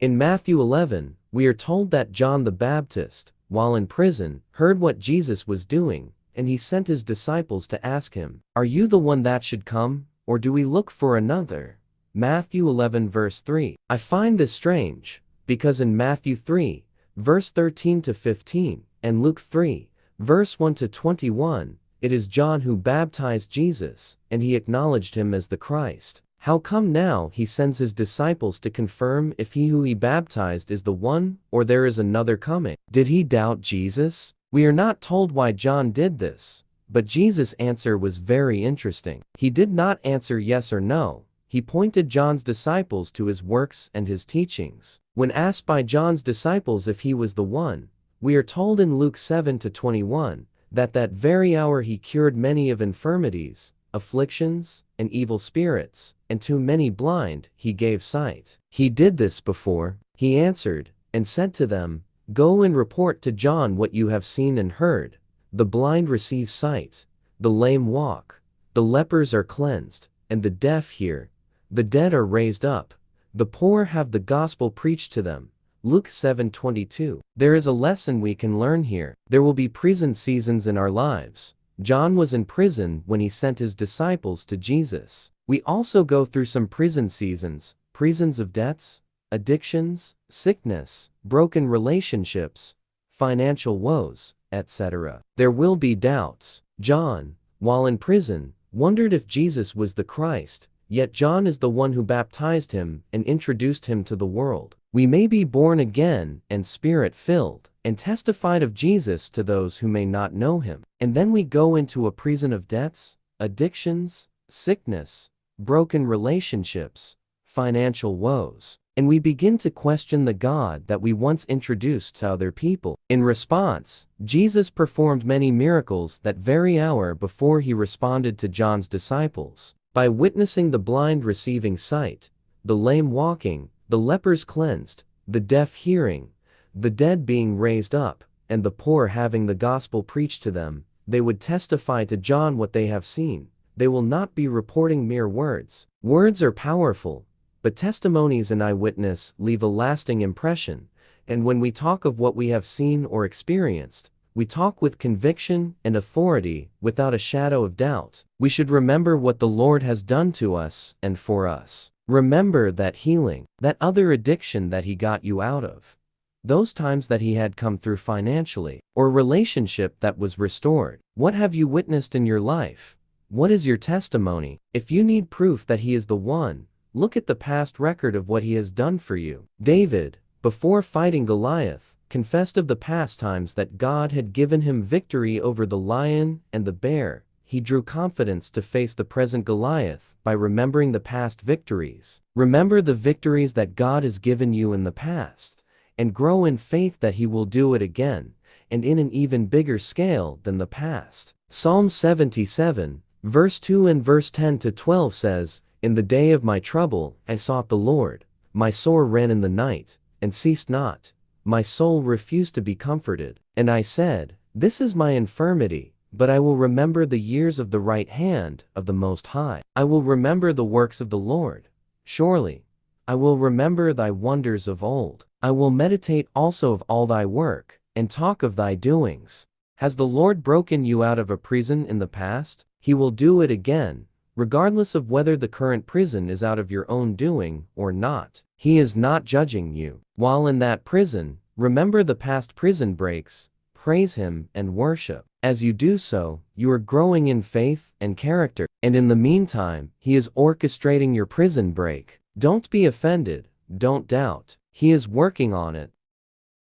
In Matthew 11, we are told that John the Baptist, while in prison, heard what Jesus was doing, and he sent his disciples to ask him, "Are you the one that should come, or do we look for another?" Matthew 11 verse 3. I find this strange, because in Matthew 3, verse 13 to 15, and Luke 3, verse 1 to 21, it is John who baptized Jesus, and he acknowledged him as the Christ. How come now he sends his disciples to confirm if he who he baptized is the one, or there is another coming? Did he doubt Jesus? We are not told why John did this, but Jesus' answer was very interesting. He did not answer yes or no. He pointed John's disciples to his works and his teachings. When asked by John's disciples if he was the one, we are told in Luke 7 to 21, that very hour he cured many of infirmities, afflictions, and evil spirits, and to many blind he gave sight. He did this before. He answered, and said to them, "Go and report to John what you have seen and heard. The blind receive sight, the lame walk, the lepers are cleansed, and the deaf hear. The dead are raised up, the poor have the gospel preached to them." Luke 7:22. There is a lesson we can learn here. There will be prison seasons in our lives. John was in prison when he sent his disciples to Jesus. We also go through some prison seasons, prisons of debts, addictions, sickness, broken relationships, financial woes, etc. There will be doubts. John, while in prison, wondered if Jesus was the Christ, yet John is the one who baptized him and introduced him to the world. We may be born again and spirit-filled, and testified of Jesus to those who may not know him. And then we go into a prison of debts, addictions, sickness, broken relationships, financial woes, and we begin to question the God that we once introduced to other people. In response, Jesus performed many miracles that very hour before he responded to John's disciples. By witnessing the blind receiving sight, the lame walking, the lepers cleansed, the deaf hearing, the dead being raised up, and the poor having the gospel preached to them, they would testify to John what they have seen. They will not be reporting mere words. Words are powerful, but testimonies and eyewitness leave a lasting impression, and when we talk of what we have seen or experienced, we talk with conviction and authority without a shadow of doubt. We should remember what the Lord has done to us and for us. Remember that healing, that other addiction that he got you out of, those times that he had come through financially, or relationship that was restored. What have you witnessed in your life? What is your testimony? If you need proof that he is the one, look at the past record of what he has done for you. David, before fighting Goliath, confessed of the past times that God had given him victory over the lion and the bear. He drew confidence to face the present Goliath by remembering the past victories. Remember the victories that God has given you in the past, and grow in faith that he will do it again, and in an even bigger scale than the past. Psalm 77, verse 2 and verse 10 to 12 says, "In the day of my trouble I sought the Lord. My sore ran in the night, and ceased not. My soul refused to be comforted. And I said, This is my infirmity, but I will remember the years of the right hand of the Most High. I will remember the works of the Lord. Surely, I will remember thy wonders of old. I will meditate also of all thy work, and talk of thy doings." Has the Lord broken you out of a prison in the past? He will do it again, regardless of whether the current prison is out of your own doing or not. He is not judging you. While in that prison, remember the past prison breaks, praise him and worship. As you do so, you are growing in faith and character, and in the meantime, he is orchestrating your prison break. Don't be offended, don't doubt. He is working on it,